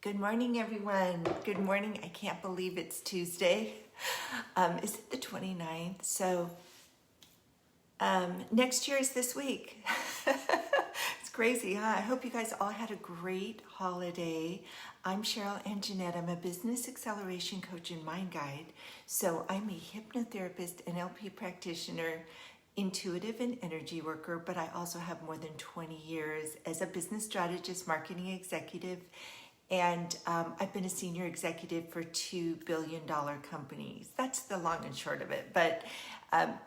Good morning, everyone. Good morning. I can't believe it's Tuesday. Is it the 29th? So next year is this week. It's crazy, huh? I hope you guys all had a great holiday. I'm Cheryl and Jeanette. I'm a business acceleration coach and mind guide. So I'm a hypnotherapist, NLP practitioner, intuitive and energy worker, but I also have more than 20 years as a business strategist, marketing executive, and I've been a senior executive for $2 billion companies. That's the long and short of it. But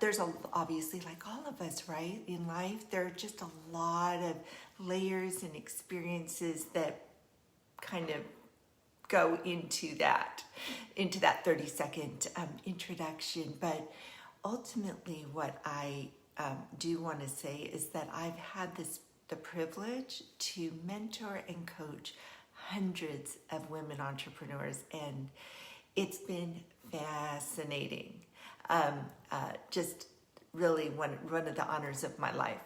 there's obviously, like all of us, right, in life, there are just a lot of layers and experiences that kind of go into that 30-second introduction. But ultimately, what I do want to say is that I've had the privilege to mentor and coach hundreds of women entrepreneurs, and it's been fascinating. Just really one of the honors of my life.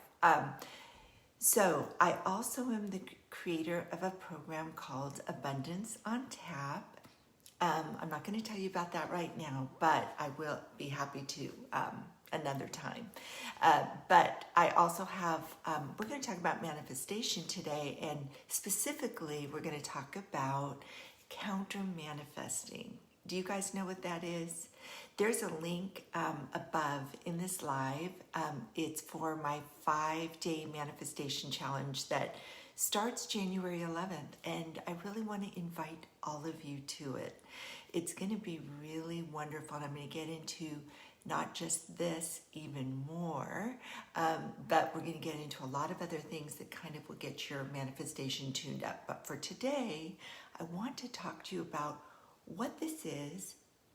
So I also am the creator of a program called Abundance on Tap. I'm not going to tell you about that right now, but I will be happy to another time. But I also have, we're going to talk about manifestation today, and specifically we're going to talk about counter-manifesting. Do you guys know what that is? There's a link above in this live. It's for my 5-day manifestation challenge that starts January 11th, and I really want to invite all of you to it. It's going to be really wonderful, and I'm going to get into not just this, even more, but we're going to get into a lot of other things that kind of will get your manifestation tuned up. But for today, I want to talk to you about what this is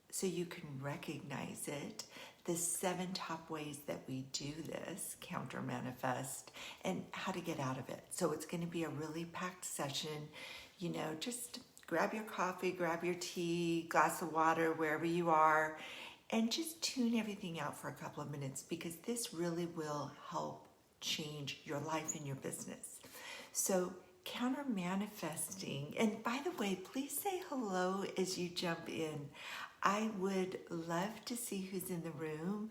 so you can recognize it, the 7 top ways that we do this, counter manifest, and how to get out of it. So it's going to be a really packed session. You know, just grab your coffee, grab your tea, glass of water, wherever you are, and just tune everything out for a couple of minutes, because this really will help change your life and your business. So counter manifesting, and by the way, please say hello as you jump in. I would love to see who's in the room.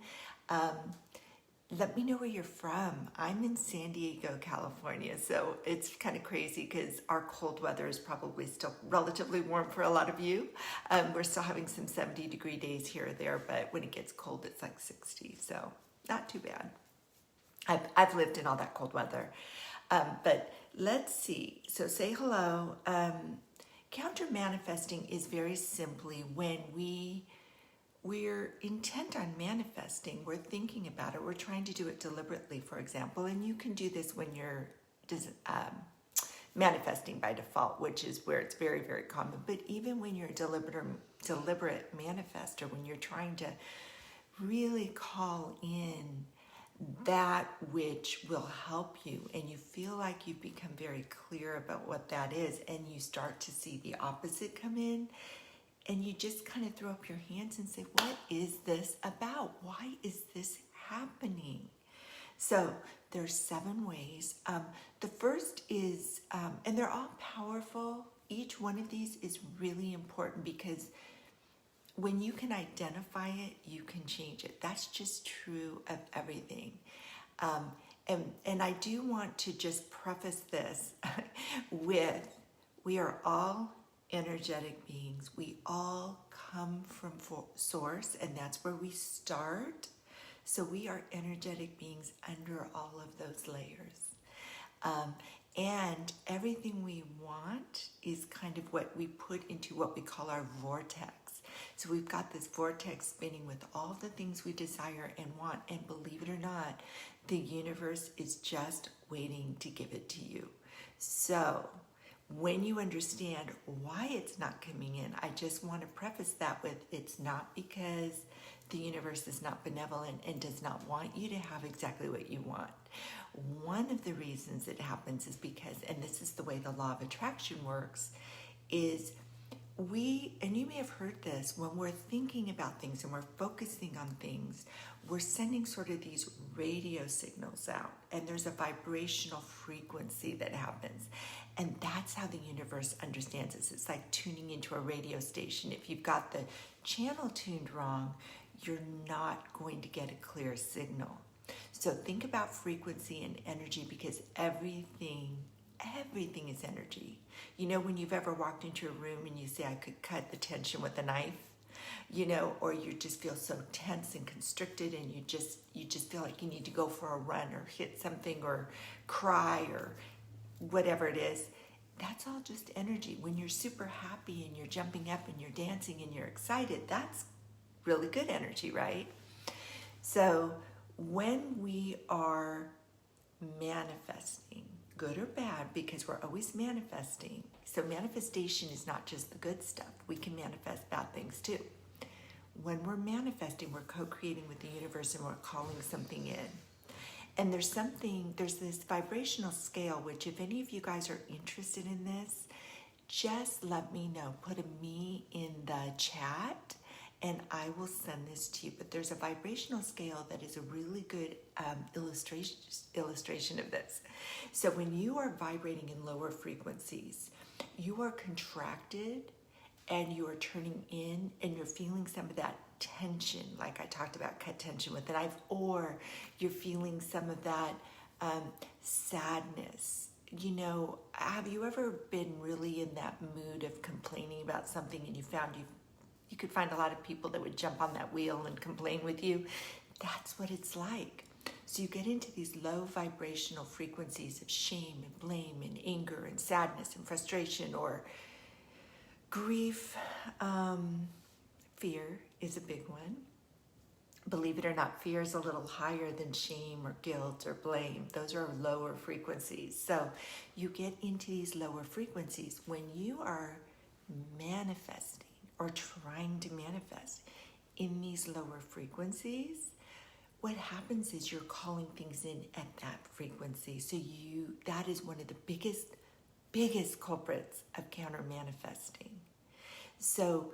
Let me know where you're from. I'm in San Diego, California, so it's kind of crazy because our cold weather is probably still relatively warm for a lot of you. We're still having some 70-degree days here or there, but when it gets cold, it's like 60, so not too bad. I've lived in all that cold weather. But let's see. So say hello. Counter-manifesting is very simply when we're intent on manifesting, we're thinking about it, we're trying to do it deliberately, for example, and you can do this when you're manifesting by default, which is where it's very, very common. But even when you're a deliberate manifester, when you're trying to really call in that which will help you, and you feel like you've become very clear about what that is, and you start to see the opposite come in, and you just kind of throw up your hands and say, what is this about? Why is this happening? So there's 7 ways. The first is, and they're all powerful. Each one of these is really important, because when you can identify it, you can change it. That's just true of everything. And I do want to just preface this with, we are all energetic beings. We all come from source, and that's where we start. So we are energetic beings under all of those layers. And everything we want is kind of what we put into what we call our vortex. So we've got this vortex spinning with all the things we desire and want, and believe it or not, the universe is just waiting to give it to you. So when you understand why it's not coming in, I just want to preface that with, it's not because the universe is not benevolent and does not want you to have exactly what you want. One of the reasons it happens is because, and this is the way the law of attraction works, is and you may have heard this, when we're thinking about things and we're focusing on things, we're sending sort of these radio signals out, and there's a vibrational frequency that happens. And that's how the universe understands us. It's like tuning into a radio station. If you've got the channel tuned wrong, you're not going to get a clear signal. So think about frequency and energy, because everything is energy. You know, when you've ever walked into a room and you say, I could cut the tension with a knife, you know, or you just feel so tense and constricted, and you just feel like you need to go for a run or hit something or cry or whatever it is. That's all just energy. When you're super happy and you're jumping up and you're dancing and you're excited, that's really good energy, right? So when we are manifesting, good or bad, because we're always manifesting. So manifestation is not just the good stuff. We can manifest bad things too. When we're manifesting, we're co-creating with the universe and we're calling something in. And there's this vibrational scale, which if any of you guys are interested in this, just let me know. Put a me in the chat and I will send this to you. But there's a vibrational scale that is a really good illustration of this. So when you are vibrating in lower frequencies, you are contracted and you are turning in and you're feeling some of that tension, like I talked about, cut tension with a knife, or you're feeling some of that sadness. You know, have you ever been really in that mood of complaining about something and you found you could find a lot of people that would jump on that wheel and complain with you? That's what it's like. So you get into these low vibrational frequencies of shame and blame and anger and sadness and frustration or grief. Fear is a big one. Believe it or not, fear is a little higher than shame or guilt or blame. Those are lower frequencies. So you get into these lower frequencies when you are manifesting or trying to manifest in these lower frequencies. What happens is you're calling things in at that frequency. So that is one of the biggest culprits of counter-manifesting. So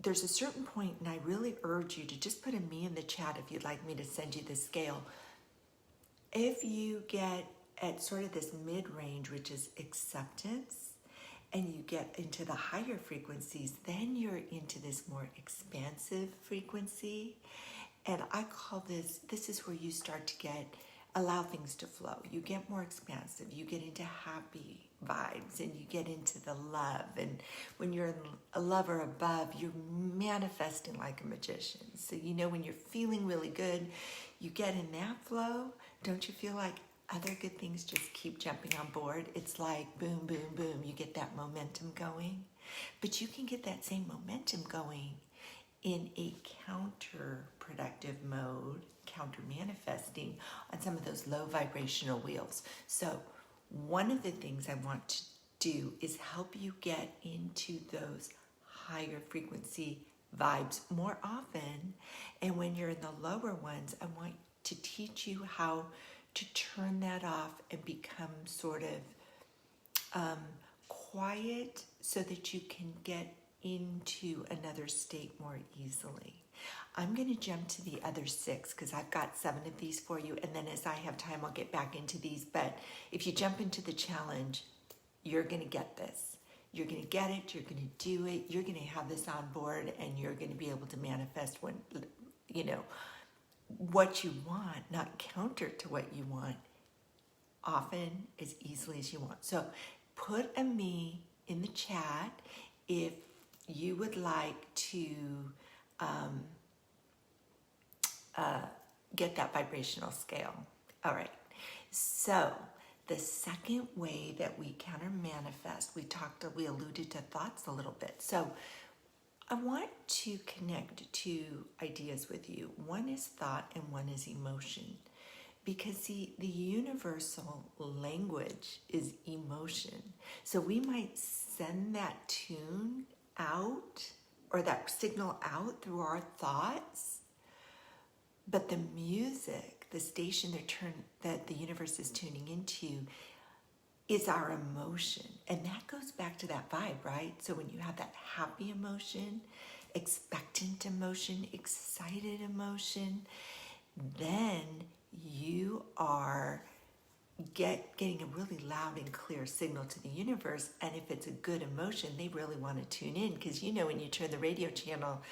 there's a certain point, and I really urge you to just put a me in the chat if you'd like me to send you the scale. If you get at sort of this mid-range, which is acceptance, and you get into the higher frequencies, then you're into this more expansive frequency. And I call this is where you start to allow things to flow. You get more expansive, you get into happy vibes, and you get into the love. And when you're in a love or above, you're manifesting like a magician. So you know, when you're feeling really good, you get in that flow. Don't you feel like other good things just keep jumping on board? It's like boom, boom, boom. You get that momentum going. But you can get that same momentum going in a counterproductive mode, counter-manifesting on some of those low vibrational wheels. So one of the things I want to do is help you get into those higher frequency vibes more often. And when you're in the lower ones, I want to teach you how to turn that off and become sort of quiet so that you can get into another state more easily. I'm going to jump to the other 6 because I've got 7 of these for you, and then as I have time, I'll get back into these. But if you jump into the challenge, you're going to get this. You're going to get it. You're going to do it. You're going to have this on board, and you're going to be able to manifest when, you know, what you want, not counter to what you want, often as easily as you want. So put a me in the chat if you would like to get that vibrational scale. All right. So the second way that we counter manifest, we alluded to thoughts a little bit. So I want to connect 2 ideas with you. One is thought and one is emotion. Because the universal language is emotion. So we might send that tune out or that signal out through our thoughts, but the music, the station that the universe is tuning into is our emotion. And that goes back to that vibe, right? So when you have that happy emotion, expectant emotion, excited emotion, then you are getting a really loud and clear signal to the universe. And if it's a good emotion, they really want to tune in, because when you turn the radio channel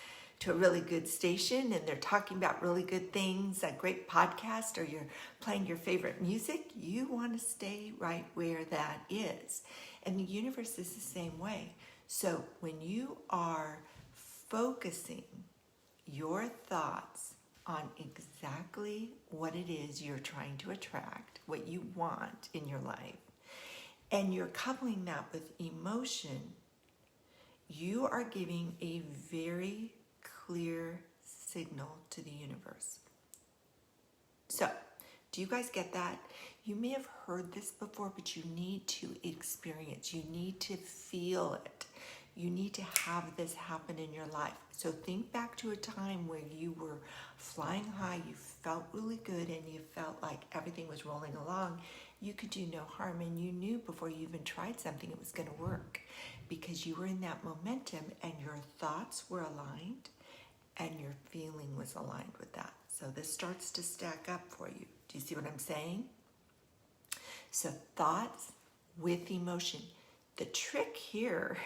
to a really good station and they're talking about really good things, a great podcast, or you're playing your favorite music, you want to stay right where that is. And the universe is the same way. So when you are focusing your thoughts on exactly what it is you're trying to attract, what you want in your life, and you're coupling that with emotion, you are giving a very clear signal to the universe. So, do you guys get that? You may have heard this before, but you need to experience, you need to feel it. You need to have this happen in your life. So think back to a time where you were flying high, you felt really good, and you felt like everything was rolling along. You could do no harm, and you knew before you even tried something it was going to work, because you were in that momentum and your thoughts were aligned and your feeling was aligned with that. So this starts to stack up for you. Do you see what I'm saying? So thoughts with emotion. The trick here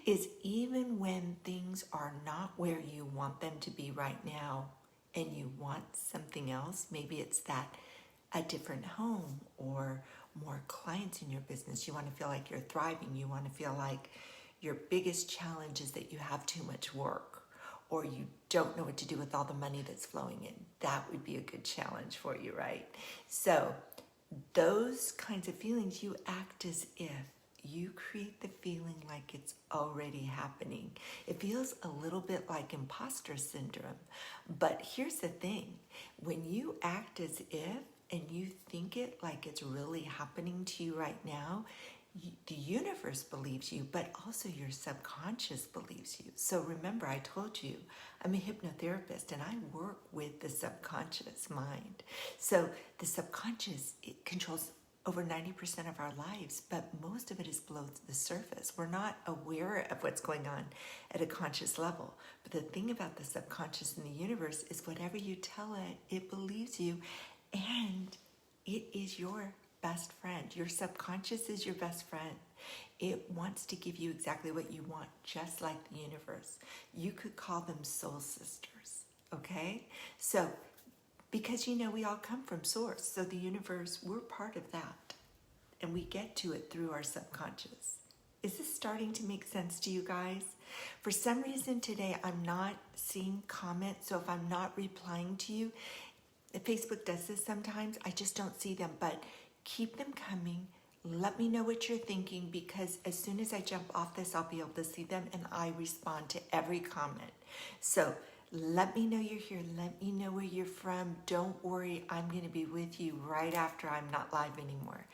is, even when things are not where you want them to be right now and you want something else, maybe it's that a different home or more clients in your business, you want to feel like you're thriving, you want to feel like your biggest challenge is that you have too much work, or you don't know what to do with all the money that's flowing in. That would be a good challenge for you, right? So those kinds of feelings, you act as if you create the feeling like it's already happening. It feels a little bit like imposter syndrome. But here's the thing. When you act as if and you think it like it's really happening to you right now, the universe believes you, but also your subconscious believes you. So remember, I told you, I'm a hypnotherapist and I work with the subconscious mind. So the subconscious, it controls over 90% of our lives, but most of it is below the surface. We're not aware of what's going on at a conscious level. But the thing about the subconscious in the universe is, whatever you tell it, it believes you, and it is your best friend. Your subconscious is your best friend. It wants to give you exactly what you want, just like the universe. You could call them soul sisters, okay? So, because we all come from source, so the universe, we're part of that, and we get to it through our subconscious. Is this starting to make sense to you guys? For some reason today, I'm not seeing comments, so if I'm not replying to you, Facebook does this sometimes, I just don't see them, but keep them coming. Let me know what you're thinking, because as soon as I jump off this, I'll be able to see them, and I respond to every comment. So let me know you're here. Let me know where you're from. Don't worry, I'm going to be with you right after I'm not live anymore.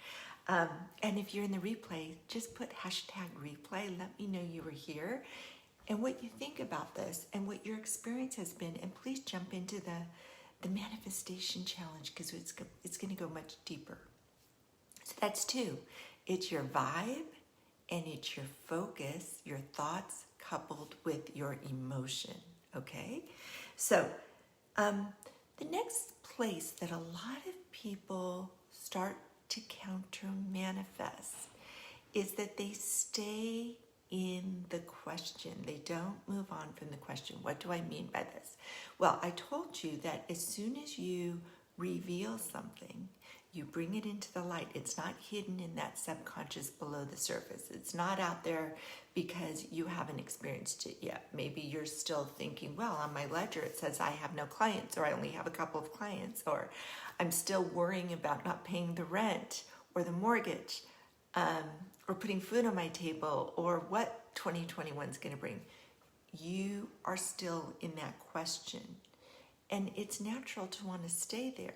And if you're in the replay, just put #replay. Let me know you were here and what you think about this and what your experience has been. And please jump into the manifestation challenge, because it's going to go much deeper. So that's 2. It's your vibe and it's your focus, your thoughts coupled with your emotion. Okay? So the next place that a lot of people start to counter manifest is that they stay in the question. They don't move on from the question. What do I mean by this? Well, I told you that as soon as you reveal something, you bring it into the light. It's not hidden in that subconscious below the surface. It's not out there because you haven't experienced it yet. Maybe you're still thinking, well, on my ledger it says I have no clients, or I only have a couple of clients, or I'm still worrying about not paying the rent or the mortgage, or putting food on my table, or what 2021 is going to bring. You are still in that question, and it's natural to want to stay there.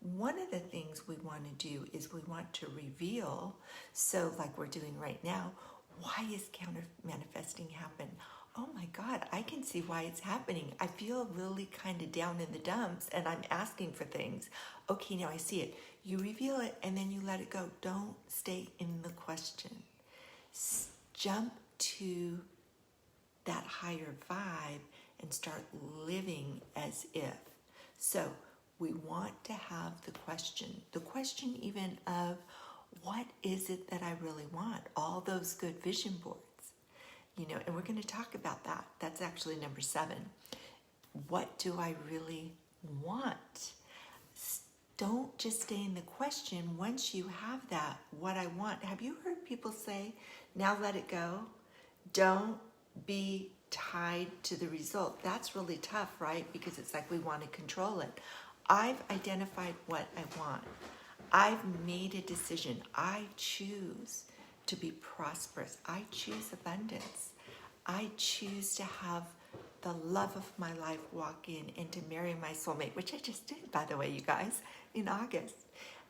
One of the things we want to do is we want to reveal, so like we're doing right now, why is counter manifesting happen? Oh my God, I can see why it's happening. I feel really kind of down in the dumps and I'm asking for things. Okay, now I see it. You reveal it and then you let it go. Don't stay in the question. Jump to that higher vibe and start living as if. So We want to have the question even of, what is it that I really want? All those good vision boards, and we're going to talk about that. That's actually number 7. What do I really want? Don't just stay in the question. Once you have that, what I want, have you heard people say, now let it go? Don't be tied to the result. That's really tough, right? Because it's like we want to control it. I've identified what I want. I've made a decision. I choose to be prosperous. I choose abundance. I choose to have the love of my life walk in and to marry my soulmate, which I just did, by the way, you guys, in August.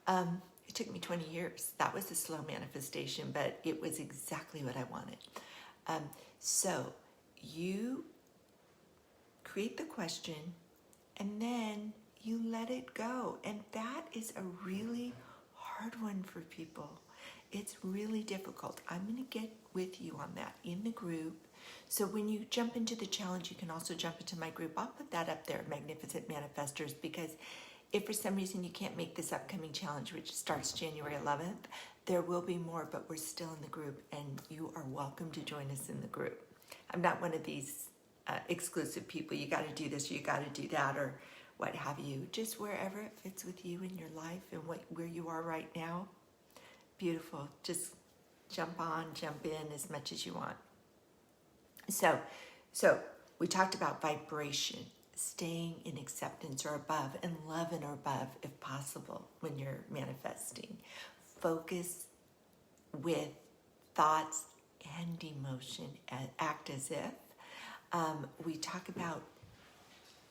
It took me 20 years. That was a slow manifestation, but it was exactly what I wanted. So you create the question and then you let it go. And that is a really hard one for people. It's really difficult. I'm going to get with you on that in the group. So when you jump into the challenge, you can also jump into my group. I'll put that up there, Magnificent Manifestors, because if for some reason you can't make this upcoming challenge, which starts January 11th, there will be more, but we're still in the group, and you are welcome to join us in the group. I'm not one of these exclusive people. You got to do this, or you got to do that, or what have you. Just wherever it fits with you in your life and where you are right now. Beautiful. Just jump on, jump in as much as you want. So we talked about vibration, staying in acceptance or above, and love and above if possible when you're manifesting. Focus with thoughts and emotion, and act as if. We talk about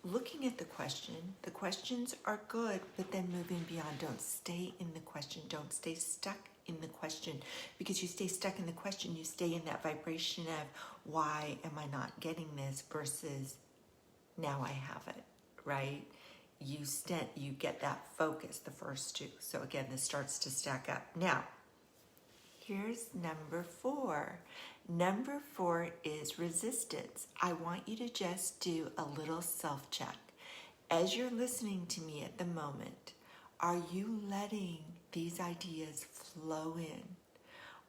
looking at the question. The questions are good, but then moving beyond. Don't stay in the question. Don't stay stuck in the question, because you stay stuck in the question, you stay in that vibration of, why am I not getting this, versus now I have it, right? You get that focus, the first 2. So again, this starts to stack up. Now, here's number 4. Number 4 is resistance. I want you to just do a little self-check. As you're listening to me at the moment, are you letting these ideas flow in?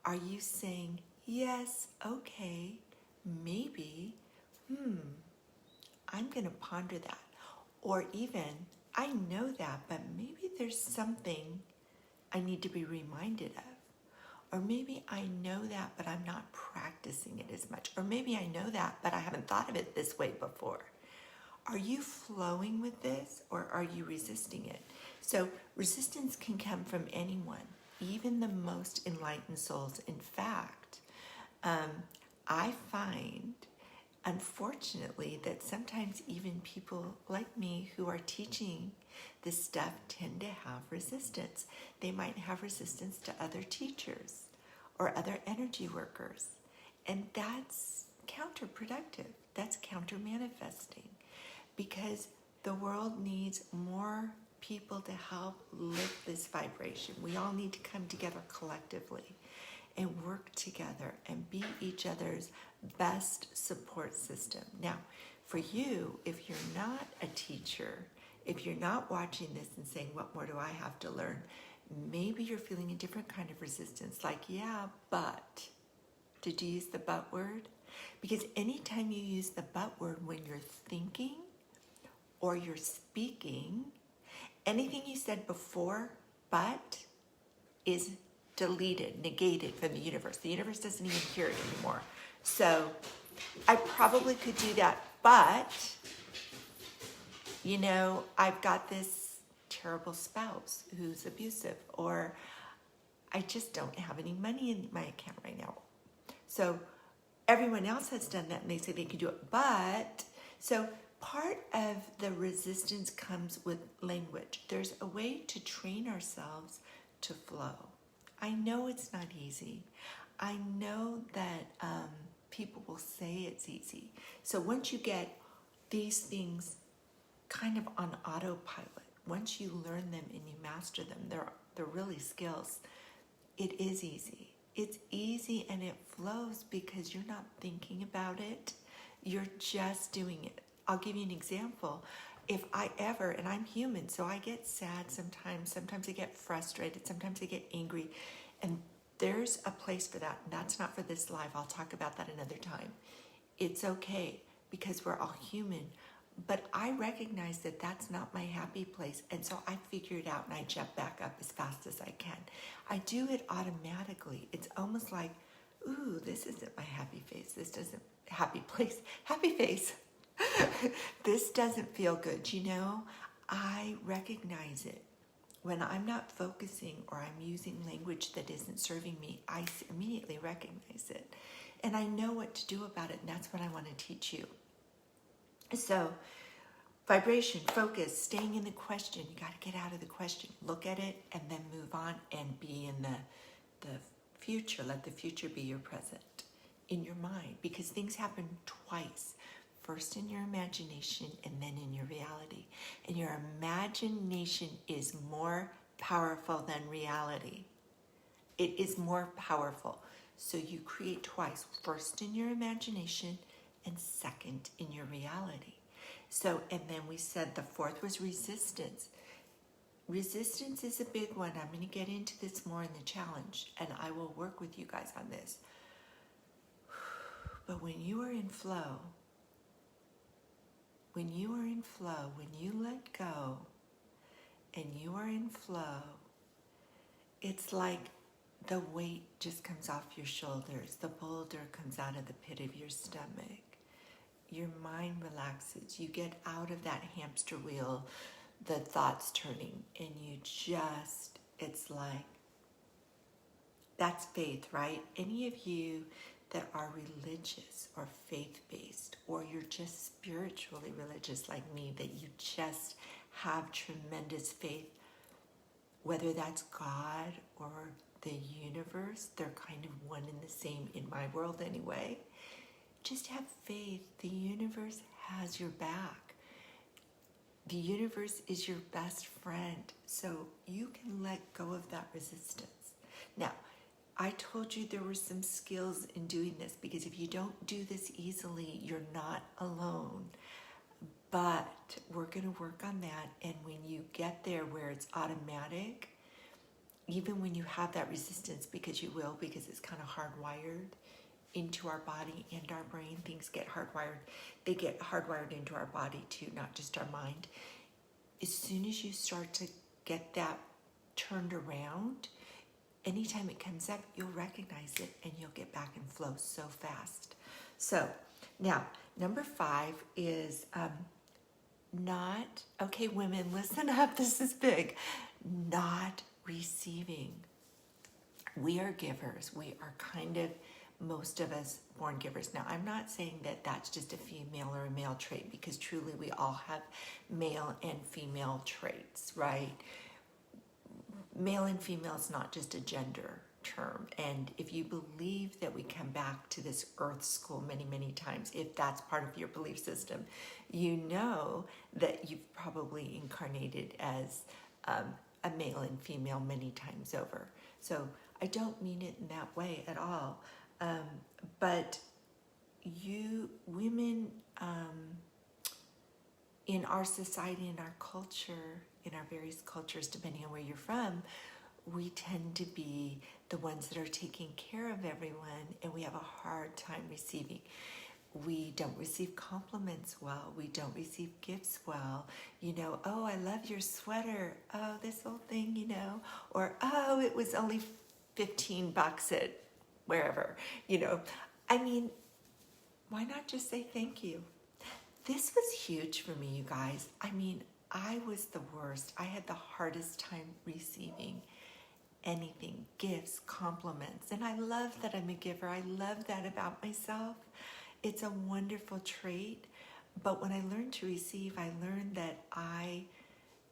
Are you saying, yes, okay, maybe, I'm going to ponder that. Or even, I know that, but maybe there's something I need to be reminded of. Or maybe I know that, but I'm not practicing it as much. Or maybe I know that, but I haven't thought of it this way before. Are you flowing with this, or are you resisting it? So resistance can come from anyone, even the most enlightened souls. In fact, I find, unfortunately, that sometimes even people like me who are teaching this stuff tend to have resistance. They might have resistance to other teachers or other energy workers. And that's counterproductive. That's counter-manifesting. Because the world needs more people to help lift this vibration. We all need to come together collectively and work together and be each other's best support system. Now, for you, if you're not a teacher, if you're not watching this and saying, what more do I have to learn? Maybe you're feeling a different kind of resistance, like, yeah, but. Did you use the but word? Because anytime you use the but word when you're thinking or you're speaking, anything you said before but is deleted, negated from the universe. The universe doesn't even hear it anymore. So I probably could do that, but, I've got this terrible spouse who's abusive, or I just don't have any money in my account right now. So everyone else has done that and they say they can do it, but, so part of the resistance comes with language. There's a way to train ourselves to flow. I know it's not easy. I know that people will say it's easy. So once you get these things kind of on autopilot, once you learn them and you master them, they're really skills. It is easy. It's easy and it flows because you're not thinking about it. You're just doing it. I'll give you an example. if I ever, and I'm human, so I get sad sometimes I get frustrated, sometimes I get angry, and there's a place for that. And that's not for this live. I'll talk about that another time. It's okay because we're all human. But I recognize that that's not my happy place. And so I figure it out and I jump back up as fast as I can. I do it automatically. It's almost like, ooh, this isn't my happy face. This doesn't, happy place, happy face. This doesn't feel good. You know, I recognize it. When I'm not focusing or I'm using language that isn't serving me, I immediately recognize it. And I know what to do about it. And that's what I want to teach you. So, vibration, focus, staying in the question. You got to get out of the question. Look at it and then move on and be in the future. Let the future be your present in your mind, because things happen twice. First in your imagination and then in your reality. And your imagination is more powerful than reality. It is more powerful. So you create twice. First in your imagination and second in your reality. So, and then we said the fourth was resistance. Resistance is a big one. I'm going to get into this more in the challenge, and I will work with you guys on this. But when you are in flow, when you let go and you are in flow, it's like the weight just comes off your shoulders. The boulder comes out of the pit of your stomach. Your mind relaxes. You get out of that hamster wheel, the thoughts turning, and you just, it's like, that's faith, right? Any of you that are religious or faith-based, or you're just spiritually religious like me, that you just have tremendous faith, whether that's God or the universe, they're kind of one and the same in my world anyway. Just have faith. The universe has your back. The universe is your best friend. So you can let go of that resistance. Now, I told you there were some skills in doing this, because if you don't do this easily, you're not alone. But we're going to work on that. And when you get there where it's automatic, even when you have that resistance, because you will, because it's kind of hardwired into our body and our brain, things get hardwired. They get hardwired into our body too, not just our mind. As soon as you start to get that turned around, anytime it comes up, you'll recognize it and you'll get back in flow so fast. So now, number 5 is not, okay, women, listen up, this is big, not receiving. We are givers. We are kind of, most of us, born givers. Now, I'm not saying that that's just a female or a male trait, because truly we all have male and female traits, right? Male and female is not just a gender term. And if you believe that we come back to this earth school many, many times, if that's part of your belief system, you know that you've probably incarnated as a male and female many times over. So I don't mean it in that way at all. But you, women, in our society, in our culture, in our various cultures, depending on where you're from, we tend to be the ones that are taking care of everyone, and we have a hard time receiving. We don't receive compliments well. We don't receive gifts well. You know, oh, I love your sweater. Oh, this whole thing, you know, or oh, it was only $15 at wherever, you know. I mean, why not just say thank you? This was huge for me, you guys. I mean, I was the worst. I had the hardest time receiving anything, gifts, compliments. And I love that I'm a giver. I love that about myself. It's a wonderful trait. But when I learned to receive, I learned that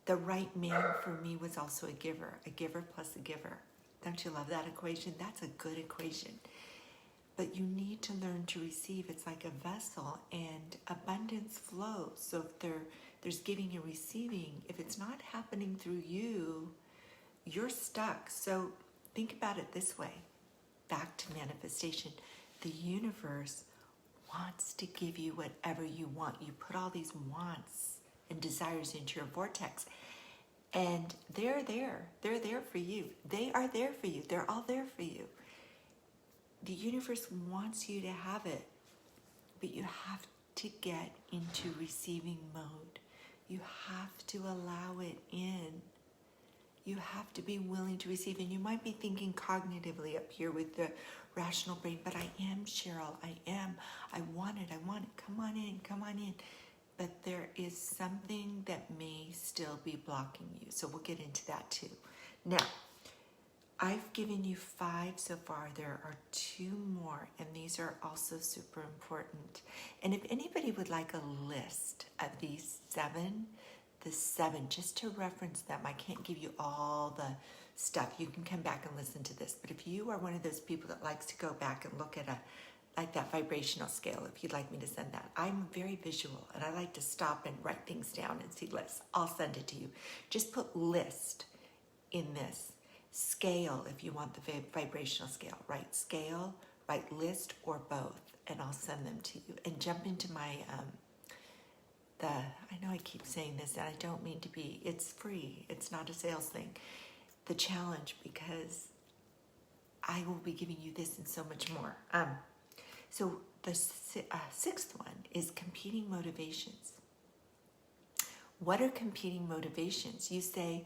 the right man for me was also a giver plus a giver. Don't you love that equation? That's a good equation. But you need to learn to receive. It's like a vessel, and abundance flows. So if there's giving and receiving, if it's not happening through you, you're stuck. So think about it this way. Back to manifestation. The universe wants to give you whatever you want. You put all these wants and desires into your vortex. And they're there. They're there for you. They are there for you. They're all there for you. The universe wants you to have it, but you have to get into receiving mode. You have to allow it in. You have to be willing to receive. And you might be thinking cognitively up here with the rational brain, but I am, Cheryl. I am. I want it. I want it. Come on in. Come on in. But there is something that may still be blocking you. So we'll get into that too. Now, I've given you 5 so far. There are 2 more, and these are also super important. And if anybody would like a list of these 7, the 7, just to reference them, I can't give you all the stuff. You can come back and listen to this. But if you are one of those people that likes to go back and look at like that vibrational scale, if you'd like me to send that. I'm very visual, and I like to stop and write things down and see lists. I'll send it to you. Just put list in this. Scale, if you want the vibrational scale. Write scale, write list, or both, and I'll send them to you. And jump into my, I know I keep saying this, and I don't mean to be, it's free. It's not a sales thing. The challenge, because I will be giving you this and so much more. So the 6th one is competing motivations. What are competing motivations? You say,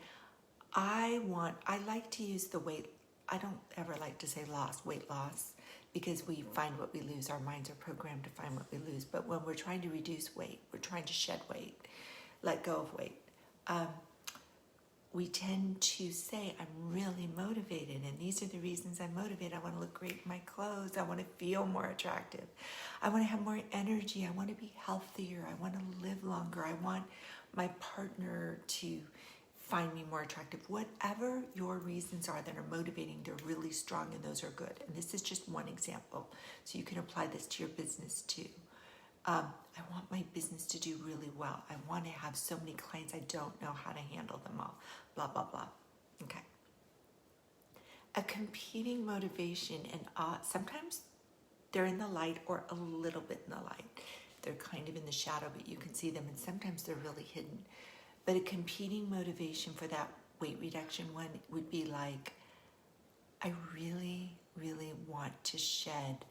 I like to use the weight. I don't ever like to say weight loss, because we find what we lose. Our minds are programmed to find what we lose. But when we're trying to reduce weight, we're trying to shed weight, let go of weight, we tend to say, I'm really motivated, and these are the reasons I'm motivated. I want to look great in my clothes. I want to feel more attractive. I want to have more energy. I want to be healthier. I want to live longer. I want my partner to find me more attractive. Whatever your reasons are that are motivating, they're really strong, and those are good. And this is just one example, so you can apply this to your business too. I want my business to do really well. I want to have so many clients, I don't know how to handle them all. Blah, blah, blah. Okay. A competing motivation, and sometimes they're in the light or a little bit in the light. They're kind of in the shadow, but you can see them, and sometimes they're really hidden. But a competing motivation for that weight reduction one would be like, I really, really want to shed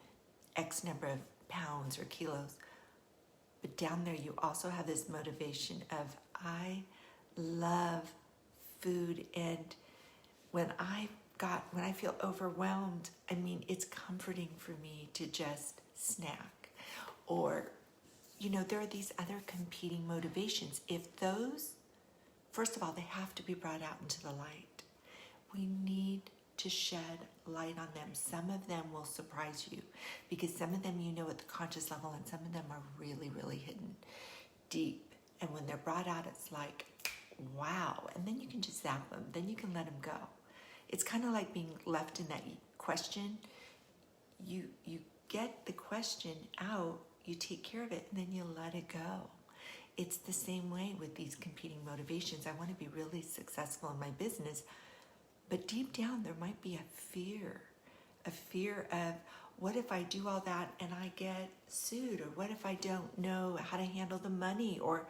X number of pounds or kilos. But down there, you also have this motivation of, I love food, and when I feel overwhelmed, I mean, it's comforting for me to just snack. Or, there are these other competing motivations. If those, first of all, they have to be brought out into the light. We need to shed light on them. Some of them will surprise you, because some of them at the conscious level, and some of them are really, really hidden deep. And when they're brought out, it's like, wow. And then you can just zap them. Then you can let them go. It's kind of like being left in that question. You get the question out, you take care of it, and then you let it go. It's the same way with these competing motivations. I want to be really successful in my business, but deep down there might be a fear of, what if I do all that and I get sued? Or what if I don't know how to handle the money? Or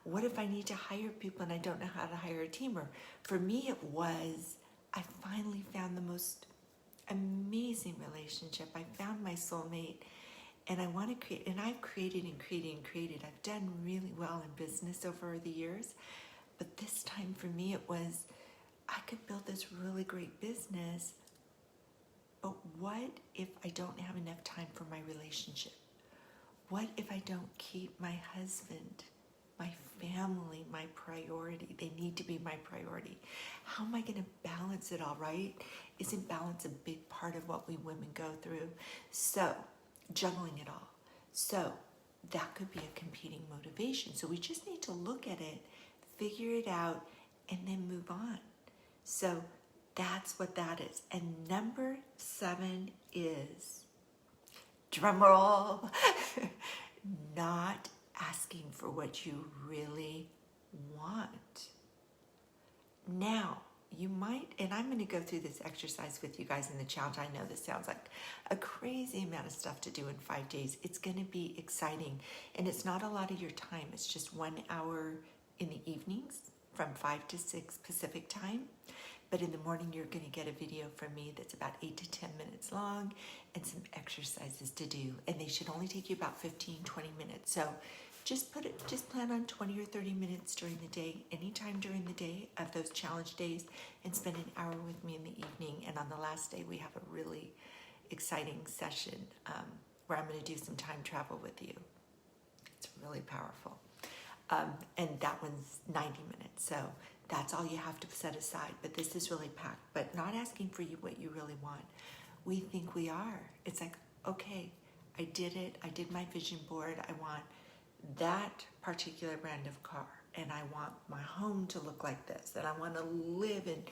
what if I need to hire people and I don't know how to hire a team? Or for me, it was, I finally found the most amazing relationship. I found my soulmate, and I want to create, and I've created and created and created. I've done really well in business over the years, but this time for me, it was, I could build this really great business, but what if I don't have enough time for my relationship? What if I don't keep my husband, my family, my priority? They need to be my priority. How am I going to balance it all, right? Isn't balance a big part of what we women go through? So, juggling it all. So, that could be a competing motivation. So we just need to look at it, figure it out, and then move on. So that's what that is. And number 7 is, drumroll, not asking for what you really want. Now, you might, and I'm going to go through this exercise with you guys in the challenge. I know this sounds like a crazy amount of stuff to do in 5 days. It's going to be exciting, and it's not a lot of your time. It's just 1 hour in the evenings from 5 to 6 Pacific time. But in the morning, you're going to get a video from me that's about 8 to 10 minutes long and some exercises to do. And they should only take you about 15, 20 minutes. So just plan on 20 or 30 minutes during the day, anytime during the day of those challenge days, and spend an hour with me in the evening. And on the last day, we have a really exciting session where I'm going to do some time travel with you. It's really powerful. And that one's 90 minutes. So that's all you have to set aside. But this is really packed. But not asking for you what you really want. We think we are. It's like, okay, I did it. I did my vision board. I want that particular brand of car. And I want my home to look like this. And I want to live in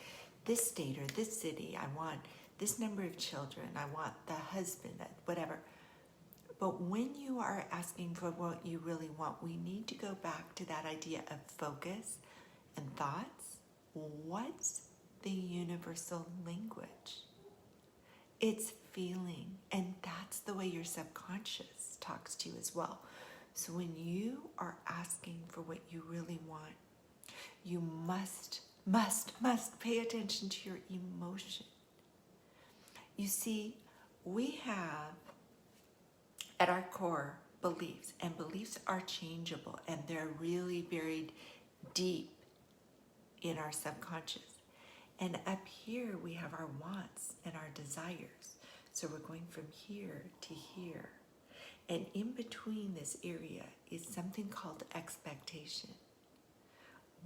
this state or this city. I want this number of children. I want the husband, whatever. But when you are asking for what you really want, we need to go back to that idea of focus and thoughts. What's the universal language? It's feeling, and that's the way your subconscious talks to you as well. So when you are asking for what you really want, you must pay attention to your emotion. You see, we have at our core beliefs, and beliefs are changeable, and they're really buried deep in our subconscious. And up here we have our wants and our desires. So we're going from here to here. And in between this area is something called expectation.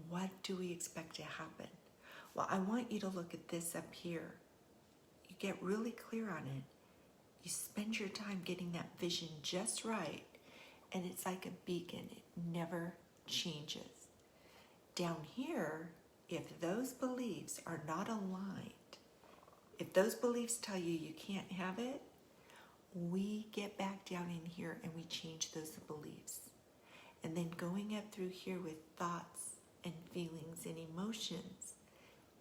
What do we expect to happen? Well, I want you to look at this up here. You get really clear on it. You spend your time getting that vision just right, and it's like a beacon. It never changes. Down here, if those beliefs are not aligned, if those beliefs tell you you can't have it, we get back down in here and we change those beliefs. And then going up through here with thoughts and feelings and emotions,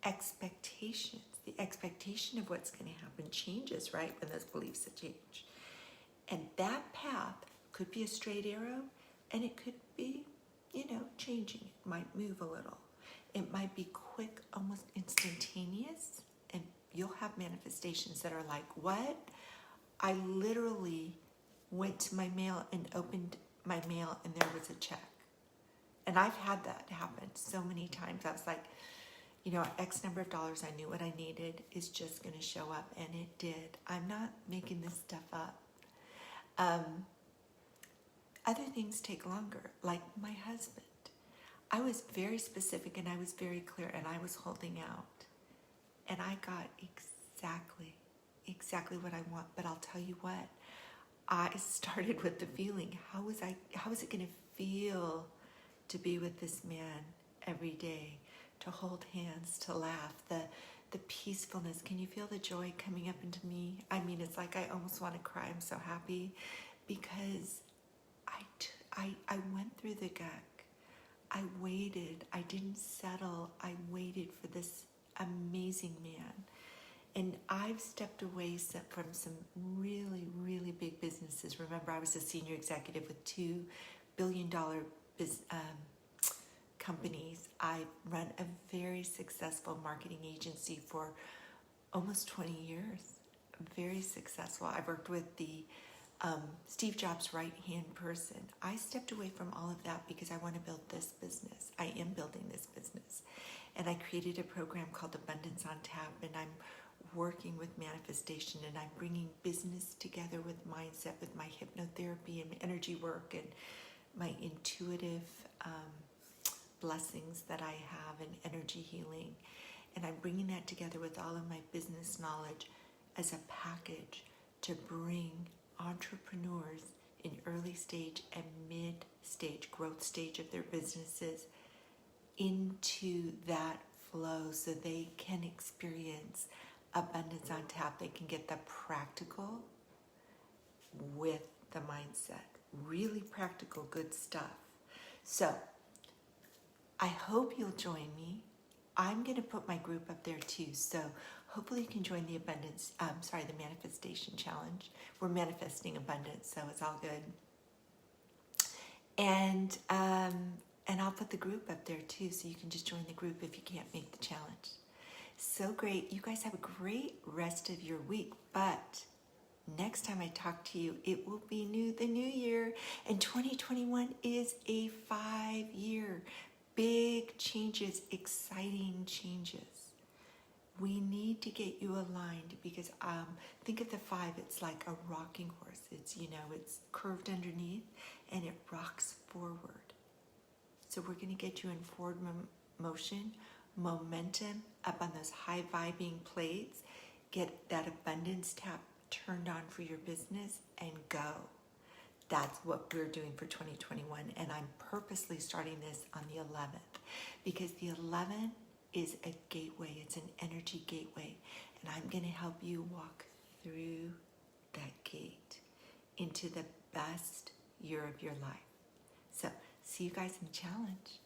expectations. The expectation of what's going to happen changes, right, when those beliefs change. And that path could be a straight arrow, and it could be, changing. It might move a little. It might be quick, almost instantaneous, and you'll have manifestations that are like, what? I literally went to my mail and opened my mail, and there was a check. And I've had that happen so many times. I was like, X number of dollars, I knew what I needed is just going to show up, and it did. I'm not making this stuff up. Other things take longer, like my husband. I was very specific and I was very clear, and I was holding out, and I got exactly what I want. But I'll tell you what, I started with the feeling. How is it going to feel to be with this man every day? To hold hands, to laugh, the peacefulness. Can you feel the joy coming up into me? I mean, it's like I almost want to cry. I'm so happy because I went through the gunk. I waited. I didn't settle. I waited for this amazing man. And I've stepped away from some really, really big businesses. Remember, I was a senior executive with $2 billion companies. I run a very successful marketing agency for almost 20 years. Very successful. I worked with the Steve Jobs' right-hand person. I stepped away from all of that because I want to build this business. I am building this business. And I created a program called Abundance on Tap, and I'm working with manifestation, and I'm bringing business together with mindset, with my hypnotherapy and energy work and my intuitive blessings that I have and energy healing. And I'm bringing that together with all of my business knowledge as a package to bring entrepreneurs in early stage and mid-stage, growth stage of their businesses into that flow so they can experience abundance on tap. They can get the practical with the mindset. Really practical, good stuff. So I hope you'll join me. I'm going to put my group up there too. So hopefully you can join the the Manifestation Challenge. We're manifesting abundance, so it's all good. And And I'll put the group up there too, so you can just join the group if you can't make the challenge. So great. You guys have a great rest of your week. But next time I talk to you, it will be the new year. And 2021 is a 5-year. Big changes, exciting changes. We need to get you aligned because think of the 5, it's like a rocking horse. It's, it's curved underneath and it rocks forward. So we're going to get you in forward motion, momentum, up on those high vibing plates, get that abundance tap turned on for your business and go. That's what we're doing for 2021. And I'm purposely starting this on the 11th because the 11th is a gateway. It's an energy gateway. And I'm going to help you walk through that gate into the best year of your life. So see you guys in the challenge.